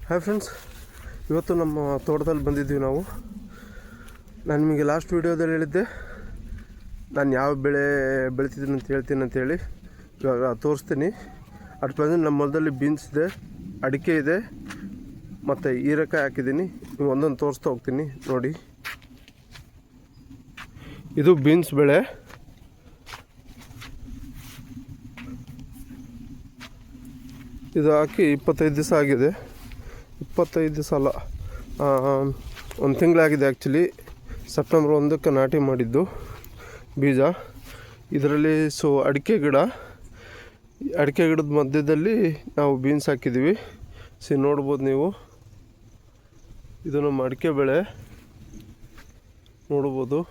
Hi friends, ಇವತ್ತು ನಮ್ಮ ತೋಟದಲ್ಲಿ ಬಂದಿದ್ದೀವಿ ನಾವು. ನಾನು ನಿಮಗೆ ಲಾಸ್ಟ್ ವೀಡಿಯೋದಲ್ಲಿ ಹೇಳಿದ್ದೆ ನಾನು ಯಾವ ಬೆಳೆ ಬೆಳಿತಿದ್ದೀನಿ ಅಂತ ಹೇಳ್ತೀನಿ ಅಂತೇಳಿ. ಇವಾಗ ತೋರಿಸ್ತೀನಿ. ಅಟ್ ಪ್ರೆಸೆಂಟ್ ನಮ್ಮ ಹೊಲದಲ್ಲಿ ಬೀನ್ಸ್ ಇದೆ, ಅಡಿಕೆ ಇದೆ ಮತ್ತು ಹೀರೆಕಾಯಿ ಹಾಕಿದ್ದೀನಿ. ನೀವು ಒಂದೊಂದು ತೋರಿಸ್ತಾ ಹೋಗ್ತೀನಿ ನೋಡಿ. ಇದು ಬೀನ್ಸ್ ಬೆಳೆ. ಇದು ಹಾಕಿ 25 ದಿವಸ ಆಗಿದೆ. 25 ದಿವಸ ಅಲ್ಲ, 1 ತಿಂಗಳಾಗಿದೆ ಆ್ಯಕ್ಚುಲಿ. ಸೆಪ್ಟೆಂಬರ್ 1ಕ್ಕೆ ನಾಟಿ ಮಾಡಿದ್ದು ಬೀಜ. ಇದರಲ್ಲಿ ಅಡಿಕೆ ಗಿಡದ ಮಧ್ಯದಲ್ಲಿ ನಾವು ಬೀನ್ಸ್ ಹಾಕಿದ್ದೀವಿ. ನೋಡ್ಬೋದು ನೀವು. ಇದು ನಮ್ಮ ಅಡಿಕೆ ಬೆಳೆ ನೋಡ್ಬೋದು.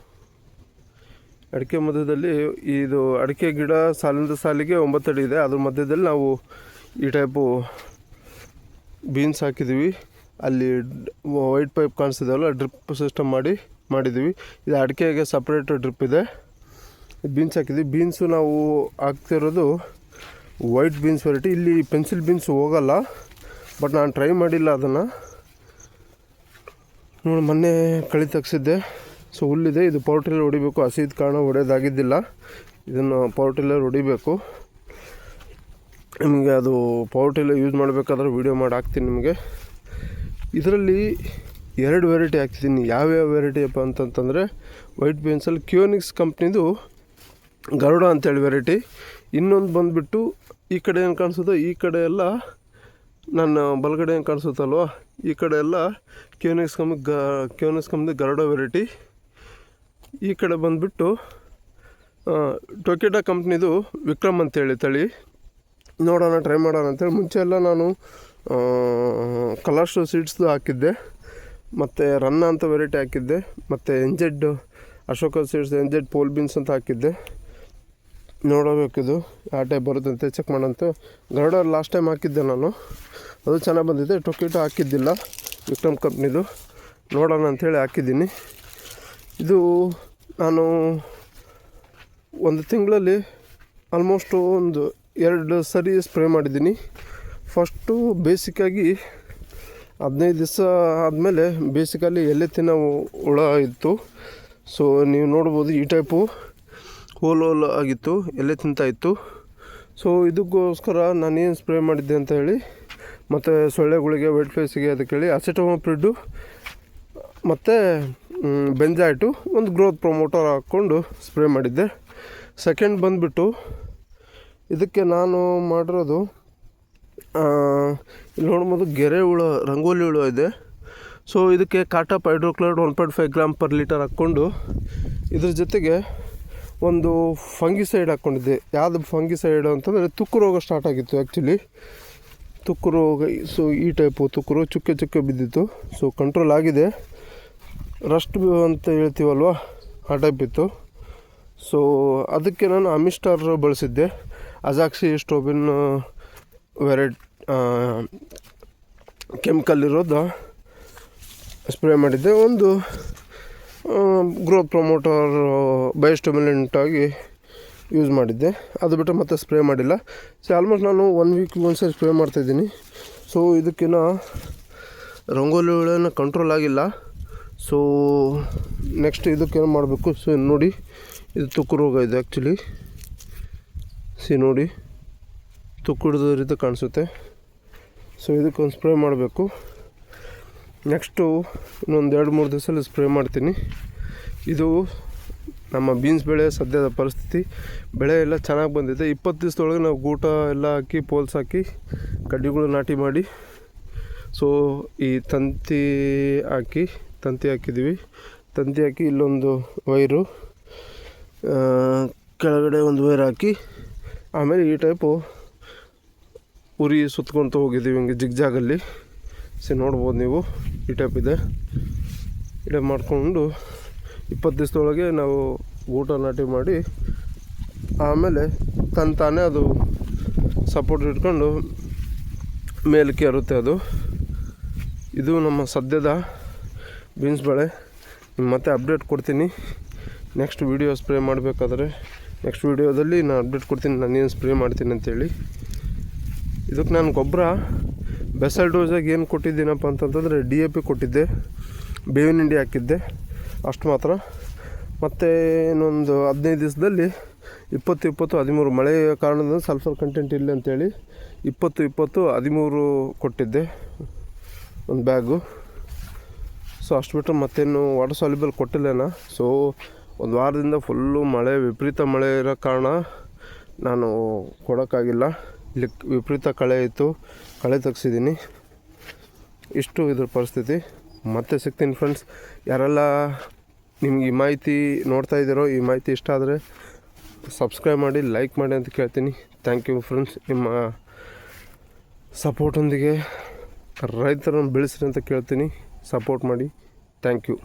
ಅಡಿಕೆ ಮಧ್ಯದಲ್ಲಿ ಇದು ಅಡಿಕೆ ಗಿಡ ಸಾಲಿಂದ ಸಾಲಿಗೆ 9 ಅಡಿ ಇದೆ. ಅದ್ರ ಮಧ್ಯದಲ್ಲಿ ನಾವು ಈ ಟೈಪು ಬೀನ್ಸ್ ಹಾಕಿದ್ದೀವಿ. ಅಲ್ಲಿ ವೈಟ್ ಪೈಪ್ ಕಾಣಿಸ್ತಿದೆಯಲ್ಲ, ಡ್ರಿಪ್ ಸಿಸ್ಟಮ್ ಮಾಡಿದ್ದೀವಿ. ಇದು ಅಡಿಕೆಗೆ ಸಪ್ರೇಟ್ ಡ್ರಿಪ್ ಇದೆ. ಬೀನ್ಸ್ ಹಾಕಿದ್ದೀವಿ. ಬೀನ್ಸು ನಾವು ಹಾಕ್ತಿರೋದು ವೈಟ್ ಬೀನ್ಸ್ ವೆರೈಟಿ. ಇಲ್ಲಿ ಪೆನ್ಸಿಲ್ ಬೀನ್ಸ್ ಹೋಗಲ್ಲ, ಬಟ್ ನಾನು ಟ್ರೈ ಮಾಡಿಲ್ಲ ಅದನ್ನು. ನೋಡಿ, ಮೊನ್ನೆ ಕಳಿ ತೆಗ್ಸಿದ್ದೆ. ಹುಲ್ಲಿದೆ. ಇದು ಪವರ್ ಟಿಲ್ಲರ್ ಹೊಡಿಬೇಕು. ಹಸಿದ ಕಾರಣ ಹೊಡೆಯೋದಾಗಿದ್ದಿಲ್ಲ. ಇದನ್ನು ಪವರ್ ಟಿಲ್ಲರ್ ಹೊಡಿಬೇಕು. ನಿಮಗೆ ಅದು ಪವರ್ ಟಿಲ್ಲರ್ ಯೂಸ್ ಮಾಡಬೇಕಾದ್ರೆ ವೀಡಿಯೋ ಮಾಡಿ ಹಾಕ್ತೀನಿ ನಿಮಗೆ. ಇದರಲ್ಲಿ 2 ವೆರೈಟಿ ಹಾಕ್ತಿದ್ದೀನಿ. ಯಾವ್ಯಾವ ವೆರೈಟಿ ಅಪ್ಪ ಅಂತಂತಂದರೆ, ವೈಟ್ ಬೀನ್ಸಲ್ಲಿ ಕ್ಯೂನಿಕ್ಸ್ ಕಂಪ್ನಿದು ಗರುಡ ಅಂತೇಳಿ ವೆರೈಟಿ. ಇನ್ನೊಂದು ಬಂದುಬಿಟ್ಟು ಈ ಕಡೆ ಏನು ಕಾಣಿಸುತ್ತೋ ಈ ಕಡೆ ಎಲ್ಲ, ನನ್ನ ಬಲಗಡೆ ಏನು ಕಾಣಿಸುತ್ತಲ್ವ ಈ ಕಡೆ ಎಲ್ಲ ಕ್ಯೂನಿಕ್ಸ್ ಕಂಪ್ನಿ ಗರುಡ ವೆರೈಟಿ. ಈ ಕಡೆ ಬಂದುಬಿಟ್ಟು ಟೊಕೆಟಾ ಕಂಪ್ನಿದು ವಿಕ್ರಮ್ ಅಂತೇಳಿ ತಳಿ. ನೋಡೋಣ, ಟ್ರೈ ಮಾಡೋಣ ಅಂತೇಳಿ. ಮುಂಚೆ ಎಲ್ಲ ನಾನು ಕಲರ್ಸ್ ಸೀಡ್ಸ್ದು ಹಾಕಿದ್ದೆ, ಮತ್ತು ರನ್ನ ಅಂತ ವೆರೈಟಿ ಹಾಕಿದ್ದೆ, ಮತ್ತು NZ Ashoka seeds NZ pole beans ಅಂತ ಹಾಕಿದ್ದೆ. ನೋಡಬೇಕಿದು ಯಾವ ಟೈಪ್ ಬರುತ್ತಂತೆ ಚೆಕ್ ಮಾಡೋಂತ. ಗರುಡ ಲಾಸ್ಟ್ ಟೈಮ್ ಹಾಕಿದ್ದೆ ನಾನು, ಅದು ಚೆನ್ನಾಗಿ ಬಂದಿದೆ. ಟೊಕೆಟೋ ಹಾಕಿದ್ದಿಲ್ಲ, ವಿಕ್ರಮ್ ಕಂಪ್ನಿದು. ನೋಡೋಣ ಅಂಥೇಳಿ ಹಾಕಿದ್ದೀನಿ. ಇದು ನಾನು 1 ತಿಂಗಳಲ್ಲಿ ಆಲ್ಮೋಸ್ಟು ಒಂದು 2 ಸರಿ ಸ್ಪ್ರೇ ಮಾಡಿದ್ದೀನಿ. ಫಸ್ಟು ಬೇಸಿಕ್ಕಾಗಿ 15 ದಿವಸ ಆದಮೇಲೆ ಬೇಸಿಕಲ್ಲಿ ಎಲೆ ತಿನ್ನೋ ಹುಳ ಇತ್ತು. ನೀವು ನೋಡ್ಬೋದು, ಈ ಟೈಪು ಹೋಲ್ ಆಗಿತ್ತು, ಎಲೆ ತಿಂತಾಯಿತ್ತು. ಇದಕ್ಕೋಸ್ಕರ ನಾನೇನು ಸ್ಪ್ರೇ ಮಾಡಿದ್ದೆ ಅಂತ ಹೇಳಿ, ಮತ್ತು ಸೊಳ್ಳೆಗಳಿಗೆ, ವೈಟ್ ಫೇಸಿಗೆ ಅದಕ್ಕೆ ಹೇಳಿ ಅಸೆಟೋಮೋಪ್ರಿಡ್ ಮತ್ತು ಬೆಂಜಾಯ್ಟು ಒಂದು ಗ್ರೋತ್ ಪ್ರೊಮೋಟರ್ ಹಾಕ್ಕೊಂಡು ಸ್ಪ್ರೇ ಮಾಡಿದ್ದೆ. ಸೆಕೆಂಡ್ ಬಂದುಬಿಟ್ಟು ಇದಕ್ಕೆ ನಾನು ಮಾಡಿರೋದು, ಇಲ್ಲಿ ನೋಡ್ಬೋದು ಗೆರೆ ಹುಳ, ರಂಗೋಲಿ ಹುಳ ಇದೆ. ಇದಕ್ಕೆ ಕಾಟಾಪ್ ಹೈಡ್ರೋಕ್ಲೋರೈಡ್ 1.5 ಗ್ರಾಮ್ ಪರ್ ಲೀಟರ್ ಹಾಕ್ಕೊಂಡು, ಇದ್ರ ಜೊತೆಗೆ ಒಂದು ಫಂಗಿಸೈಡ್ ಹಾಕ್ಕೊಂಡಿದ್ದೆ. ಯಾವುದು ಫಂಗಿಸೈಡ್ ಅಂತಂದರೆ ತುಕ್ಕು ರೋಗ ಸ್ಟಾರ್ಟ್ ಆಗಿತ್ತು ಆ್ಯಕ್ಚುಲಿ. ತುಕ್ಕು ರೋಗ. ಈ ಟೈಪು ತುಕ್ಕು ರೋಗ ಚುಕ್ಕೆ ಬಿದ್ದಿತ್ತು. ಕಂಟ್ರೋಲ್ ಆಗಿದೆ. ರಸ್ಟ್ ಅಂತ ಹೇಳ್ತೀವಲ್ವ, ಆ ಟೈಪ್ ಇತ್ತು. ಅದಕ್ಕೆ ನಾನು ಅಮಿಸ್ಟಾರ್ ಬಳಸಿದ್ದೆ. ಅಜಾಕ್ಸಿ ಸ್ಟ್ರೋಬಿನ್ ವೆರೈಟಿ ಕೆಮಿಕಲ್ ಇರೋದು ಸ್ಪ್ರೇ ಮಾಡಿದ್ದೆ. ಒಂದು ಗ್ರೋತ್ ಪ್ರೊಮೋಟರ್ ಬಯೋಸ್ಟಿಮ್ಯುಲೆಂಟ್ ಆಗಿ ಯೂಸ್ ಮಾಡಿದ್ದೆ. ಅದು ಬಿಟ್ಟು ಮತ್ತೆ ಸ್ಪ್ರೇ ಮಾಡಿಲ್ಲ. ಆಲ್ಮೋಸ್ಟ್ ನಾನು 1 ವೀಕ್ಗೆ ಒಂದ್ಸರಿ ಸ್ಪ್ರೇ ಮಾಡ್ತಾಯಿದ್ದೀನಿ. ಇದಕ್ಕಿನ್ನ ರಂಗೋಲಿ ಹುಳನ ಕಂಟ್ರೋಲ್ ಆಗಿಲ್ಲ. ನೆಕ್ಸ್ಟ್ ಇದಕ್ಕೇನು ಮಾಡಬೇಕು? ನೋಡಿ, ಇದು ತುಕ್ಕು ರೋಗ ಇದೆ ಆ್ಯಕ್ಚುಲಿ. ನೋಡಿ, ತುಕ್ಕು ಹಿಡಿದ ರೀತಿ ಕಾಣಿಸುತ್ತೆ. ಇದಕ್ಕೊಂದು ಸ್ಪ್ರೇ ಮಾಡಬೇಕು. ನೆಕ್ಸ್ಟು ಇನ್ನೊಂದು 2-3 ದಿವಸದಲ್ಲಿ ಸ್ಪ್ರೇ ಮಾಡ್ತೀನಿ. ಇದು ನಮ್ಮ ಬೀನ್ಸ್ ಬೆಳೆ ಸದ್ಯದ ಪರಿಸ್ಥಿತಿ. ಬೆಳೆ ಎಲ್ಲ ಚೆನ್ನಾಗಿ ಬಂದಿದೆ. 20 ದಿವಸದೊಳಗೆ ನಾವು ಗೂಟ ಎಲ್ಲ ಹಾಕಿ, ಪೋಲ್ಸ್ ಹಾಕಿ, ಕಡ್ಡಿಗಳು ನಾಟಿ ಮಾಡಿ, ಈ ತಂತಿ ಹಾಕಿದ್ದೀವಿ. ತಂತಿ ಹಾಕಿ ಇಲ್ಲೊಂದು ವೈರು, ಕೆಳಗಡೆ ಒಂದು ವೈರ್ ಹಾಕಿ, ಆಮೇಲೆ ಈ ಟೈಪು ಉರಿ ಸುತ್ಕೊತ ಹೋಗಿದ್ದೀವಿ ಹಿಂಗೆ ಜಿಗ್ಜಾಗಲ್ಲಿ. ನೋಡ್ಬೋದು ನೀವು, ಈ ಟೈಪ್ ಇದೆ. ಈ ಟೈಪ್ ಮಾಡಿಕೊಂಡು 20 ದಿವಸದೊಳಗೆ ನಾವು ಊಟ ನಾಟಿ ಮಾಡಿ, ಆಮೇಲೆ ತಾನೇ ಅದು ಸಪೋರ್ಟ್ ಇಟ್ಕೊಂಡು ಮೇಲಕ್ಕೆ ಇರುತ್ತೆ ಅದು. ಇದು ನಮ್ಮ ಸದ್ಯದ ಬೀನ್ಸ್ ಬೆಳೆ. ಮತ್ತೆ ಅಪ್ಡೇಟ್ ಕೊಡ್ತೀನಿ ನೆಕ್ಸ್ಟ್ ವೀಡಿಯೋ ಸ್ಪ್ರೇ ಮಾಡಬೇಕಾದ್ರೆ. ನೆಕ್ಸ್ಟ್ ವೀಡಿಯೋದಲ್ಲಿ ನಾನು ಅಪ್ಡೇಟ್ ಕೊಡ್ತೀನಿ ನಾನು ಏನು ಸ್ಪ್ರೇ ಮಾಡ್ತೀನಿ ಅಂತೇಳಿ. ಇದಕ್ಕೆ ನಾನು ಗೊಬ್ಬರ ಬೆಸಲ್ ಡೋಸಾಗಿ ಏನು ಕೊಟ್ಟಿದ್ದೀನಪ್ಪ ಅಂತಂತಂದರೆ DAP ಕೊಟ್ಟಿದ್ದೆ, ಬೇವಿನ ಹಿಂಡಿ ಹಾಕಿದ್ದೆ ಅಷ್ಟು ಮಾತ್ರ. ಮತ್ತು ಇನ್ನೊಂದು 15 ದಿವಸದಲ್ಲಿ 20-13 ಮಳೆ ಕಾರಣದಿಂದ ಸಲ್ಫರ್ ಕಂಟೆಂಟ್ ಇಲ್ಲ ಅಂತೇಳಿ 20-13 ಕೊಟ್ಟಿದ್ದೆ ಒಂದು ಬ್ಯಾಗು. ಸೊ ಅಷ್ಟು ಬಿಟ್ಟರೆ ಮತ್ತೇನು ವಾಟರ್ ಸಾಲ್ಯುಬಲ್ ಕೊಟ್ಟಿಲ್ಲೇನ. ಸೊ ಒಂದು ವಾರದಿಂದ ಫುಲ್ಲು ಮಳೆ, ವಿಪರೀತ ಮಳೆ ಇರೋ ಕಾರಣ ನಾನು ಕೊಡೋಕ್ಕಾಗಿಲ್ಲ. ಇಲ್ಲಿ ವಿಪರೀತ ಕಳೆ ಇತ್ತು, ಕಳೆ ತೆಗ್ಸಿದ್ದೀನಿ. ಇಷ್ಟು ಇದ್ರ ಪರಿಸ್ಥಿತಿ. ಮತ್ತೆ ಸಿಗ್ತೀನಿ ಫ್ರೆಂಡ್ಸ್. ಯಾರೆಲ್ಲ ನಿಮ್ಗೆ ಈ ಮಾಹಿತಿ ನೋಡ್ತಾ ಇದ್ದೀರೋ, ಈ ಮಾಹಿತಿ ಇಷ್ಟ ಆದರೆ ಸಬ್ಸ್ಕ್ರೈಬ್ ಮಾಡಿ, ಲೈಕ್ ಮಾಡಿ ಅಂತ ಕೇಳ್ತೀನಿ. Thank you friends. ನಿಮ್ಮ ಸಪೋರ್ಟೊಂದಿಗೆ ರೈತರನ್ನು ಬೆಳೆಸ್ರಿ ಅಂತ ಕೇಳ್ತೀನಿ. ಸಪೋರ್ಟ್ ಮಾಡಿ. Thank you.